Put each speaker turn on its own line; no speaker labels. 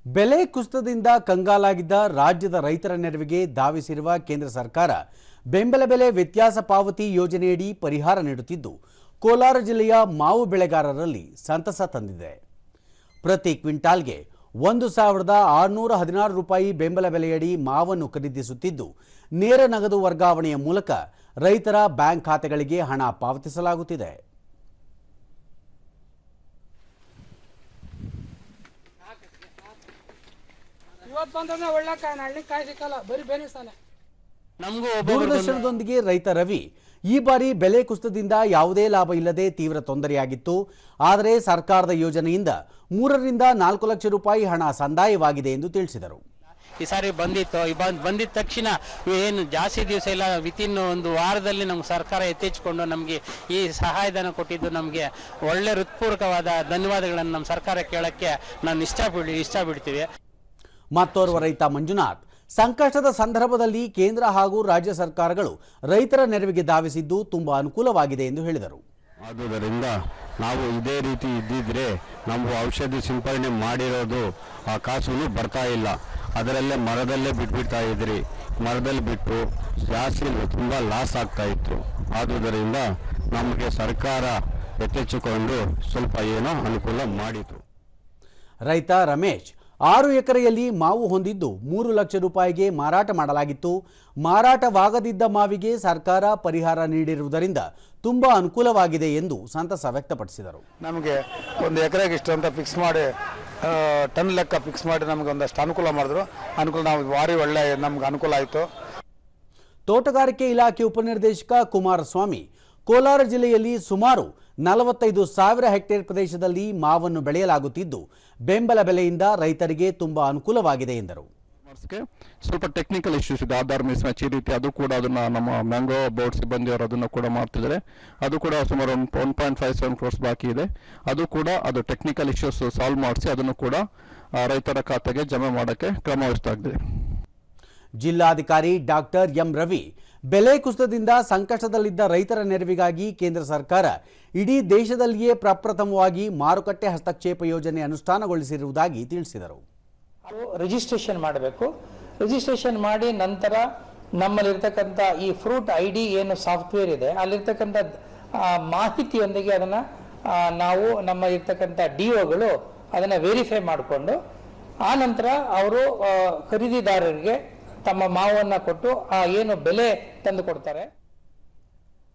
ಬೆಲೆ ಕುಸಿತದಿಂದ ಕಂಗಾಲಾಗಿದ್ದ ರಾಜ್ಯದ ರೈತರ ನೆರವಿಗೆ ಧಾವಿಸಿರುವ ಕೇಂದ್ರ ಸರ್ಕಾರ ಬೆಂಬಲ ಬೆಲೆ ವ್ಯತ್ಯಾಸ ಪಾವತಿ ಯೋಜನೆಯಡಿ ಪರಿಹಾರ ನೀಡುತ್ತಿದ್ದು ಕೋಲಾರ ಜಿಲ್ಲೆಯ ಮಾವು ಬೆಳೆಗಾರರಲ್ಲಿ ಸಂತಸ ತಂದಿದೆ. ಪ್ರತಿ ಕ್ವಿಂಟಾಲ್ಗೆ 1616 ರೂಪಾಯಿ ಬೆಂಬಲ ಬೆಲೆಯಡಿ ಮಾವನ್ನು ಖರೀದಿಸುತ್ತಿದ್ದು ನೇರ ನಗದು ವರ್ಗಾವಣೆಯ ಮೂಲಕ ರೈತರ ಬ್ಯಾಂಕ್ ಖಾತೆಗಳಿಗೆ ಹಣ ಪಾವತಿಸಲಾಗುತ್ತಿದೆ. ದೂರದರ್ಶನದೊಂದಿಗೆ ರೈತ ರವಿ ಈ ಬಾರಿ ಬೆಲೆ ಕುಸಿತದಿಂದ ಯಾವುದೇ ಲಾಭ ಇಲ್ಲದೆ ತೀವ್ರ ತೊಂದರೆಯಾಗಿತ್ತು. ಆದರೆ ಸರ್ಕಾರದ ಯೋಜನೆಯಿಂದ 3 ರಿಂದ 4 ಲಕ್ಷ ರೂಪಾಯಿ ಹಣ ಸಂದಾಯವಾಗಿದೆ ಎಂದು ತಿಳಿಸಿದರು.
ಈ ಸಾರಿ ಬಂದಿದ್ದ ತಕ್ಷಣ ಏನು ಜಾಸ್ತಿ ದಿವಸ ಇಲ್ಲ, ವಿತಿನ್ ಒಂದು ವಾರದಲ್ಲಿ ನಮ್ಮ ಸರ್ಕಾರ ಎತ್ತೆಚ್ಚಿಕೊಂಡು ನಮಗೆ ಈ ಸಹಾಯಧನ ಕೊಟ್ಟಿದ್ದು ನಮಗೆ ಒಳ್ಳೆ ಹೃತ್ಪೂರ್ವಕವಾದ ಧನ್ಯವಾದಗಳನ್ನು ನಮ್ಮ ಸರ್ಕಾರ ಕೇಳಕ್ಕೆ ನಾನು ಇಷ್ಟಪಡ್ತೀವಿ.
ಮತ್ತೋರ್ವ ರೈತ ಮಂಜುನಾಥ್ ಸಂಕಷ್ಟದ ಸಂದರ್ಭದಲ್ಲಿ ಕೇಂದ್ರ ಹಾಗೂ ರಾಜ್ಯ ಸರ್ಕಾರಗಳು ರೈತರ ನೆರವಿಗೆ ಧಾವಿಸಿದ್ದು ತುಂಬಾ ಅನುಕೂಲವಾಗಿದೆ ಎಂದು ಹೇಳಿದರು.
ಆದುದರಿಂದ ನಾವು ಇದೇ ರೀತಿ ಇದ್ದಿದ್ರೆ ನಾವು ಔಷಧಿ ಸಿಂಪರಣೆ ಮಾಡಿರೋದು ಆ ಕಾಸು ಬರ್ತಾ ಇಲ್ಲ, ಅದರಲ್ಲೇ ಮರದಲ್ಲೇ ಬಿಟ್ಬಿಡ್ತಾ ಇದ್ರಿ. ಮರದಲ್ಲಿ ಬಿಟ್ಟು ಜಾಸ್ತಿ ತುಂಬ ಲಾಸ್ ಆಗ್ತಾ ಇತ್ತು. ಆದುದರಿಂದ ನಮಗೆ ಸರ್ಕಾರ ಎಚ್ಚೆತ್ತುಕೊಂಡು ಸ್ವಲ್ಪ ಏನೋ ಅನುಕೂಲ ಮಾಡಿತು.
ರೈತ ರಮೇಶ್ 6 ಎಕರೆಯಲ್ಲಿ ಮಾವು ಹೊಂದಿದ್ದು 3 ಲಕ್ಷ ರೂಪಾಯಿಗೆ ಮಾರಾಟ ಮಾಡಲಾಗಿತ್ತು. ಮಾರಾಟವಾಗದಿದ್ದ ಮಾವಿಗೆ ಸರ್ಕಾರ ಪರಿಹಾರ ನೀಡಿರುವುದರಿಂದ ತುಂಬಾ ಅನುಕೂಲವಾಗಿದೆ ಎಂದು ಸಂತಸ ವ್ಯಕ್ತಪಡಿಸಿದರು.
ನಮಗೆ 1 ಎಕರೆಗೆ ಇಷ್ಟು ಅಂತ ಫಿಕ್ಸ್ ಮಾಡಿ ಟನ್ ಲೆಕ್ಕ ಫಿಕ್ಸ್ ಮಾಡಿ ನಮಗೆ ಒಂದಷ್ಟು ಅನುಕೂಲ ಮಾಡಿದ್ರು. ನಾವು ಭಾರಿ ಒಳ್ಳೆ ನಮ್ಗೆ ಅನುಕೂಲ ಆಯಿತು.
ತೋಟಗಾರಿಕೆ ಇಲಾಖೆ ಉಪನಿರ್ದೇಶಕ ಕುಮಾರಸ್ವಾಮಿ ಕೋಲಾರ ಜಿಲ್ಲೆಯಲ್ಲಿ ಸುಮಾರು 45,000 ಹೆಕ್ಟೇರ್ ಪ್ರದೇಶದಲ್ಲಿ ಮಾವನ್ನು ಬೆಳೆಯಲಾಗುತ್ತಿದ್ದು ಬೆಂಬಲ ಬೆಲೆಯಿಂದ ರೈತರಿಗೆ ತುಂಬಾ ಅನುಕೂಲವಾಗಿದೆ ಎಂದರು.
ಸ್ವಲ್ಪ ಟೆಕ್ನಿಕಲ್ ಇಶ್ಯೂಸ್ ಇದೆ, ಆಧಾರ್ ಮಿಸ್ ಮ್ಯಾಚ್ ಈ ರೀತಿ, ಅದು ಕೂಡ ಅದನ್ನ ನಮ್ಮ ಮ್ಯಾಂಗೋ ಬೋರ್ಡ್ ಸಿಬ್ಬಂದಿಯವರು ಅದನ್ನು ಕೂಡ ಮಾಡ್ತಿದ್ದಾರೆ. ಅದು ಕೂಡ ಸುಮಾರು 1.57 crores ಬಾಕಿ ಇದೆ. ಅದು ಟೆಕ್ನಿಕಲ್ ಇಶ್ಯೂಸ್ ಸಾಲ್ವ್ ಮಾಡಿಸಿ ಅದನ್ನು ಕೂಡ ರೈತರ ಖಾತೆಗೆ ಜಮೆ ಮಾಡೋಕ್ಕೆ ಕ್ರಮ ವಹಿಸಲಾಗಿದೆ.
ಜಿಲ್ಲಾಧಿಕಾರಿ ಡಾಕ್ಟರ್ ಎಂ ರವಿ ಬೆಲೆ ಕುಸಿತದಿಂದ ಸಂಕಷ್ಟದಲ್ಲಿದ್ದ ರೈತರ ನೆರವಿಗಾಗಿ ಕೇಂದ್ರ ಸರ್ಕಾರ ಇಡೀ ದೇಶದಲ್ಲಿಯೇ ಪ್ರಪ್ರಥಮವಾಗಿ ಮಾರುಕಟ್ಟೆ ಹಸ್ತಕ್ಷೇಪ ಯೋಜನೆ ಅನುಷ್ಠಾನಗೊಳಿಸಿರುವುದಾಗಿ ತಿಳಿಸಿದರು.
ರಿಜಿಸ್ಟ್ರೇಷನ್ ಮಾಡಬೇಕು. ರಿಜಿಸ್ಟ್ರೇಷನ್ ಮಾಡಿ ನಂತರ ನಮ್ಮಲ್ಲಿರ್ತಕ್ಕಂಥ ಈ ಫ್ರೂಟ್ ID ಏನು ಸಾಫ್ಟ್ವೇರ್ ಇದೆ ಅಲ್ಲಿರ್ತಕ್ಕಂಥ ಮಾಹಿತಿಯೊಂದಿಗೆ ಅದನ್ನು ನಾವು ನಮ್ಮ ಇರ್ತಕ್ಕಂಥ DOಗಳು ಅದನ್ನು ವೆರಿಫೈ ಮಾಡಿಕೊಂಡು ಆ ನಂತರ ಅವರು ಖರೀದಿದಾರರಿಗೆ ತಮ್ಮ ಮಾವನ್ನು ಕೊಟ್ಟು ಏನು ಬೆಲೆ ತಂದು ಕೊಡ್ತಾರೆ.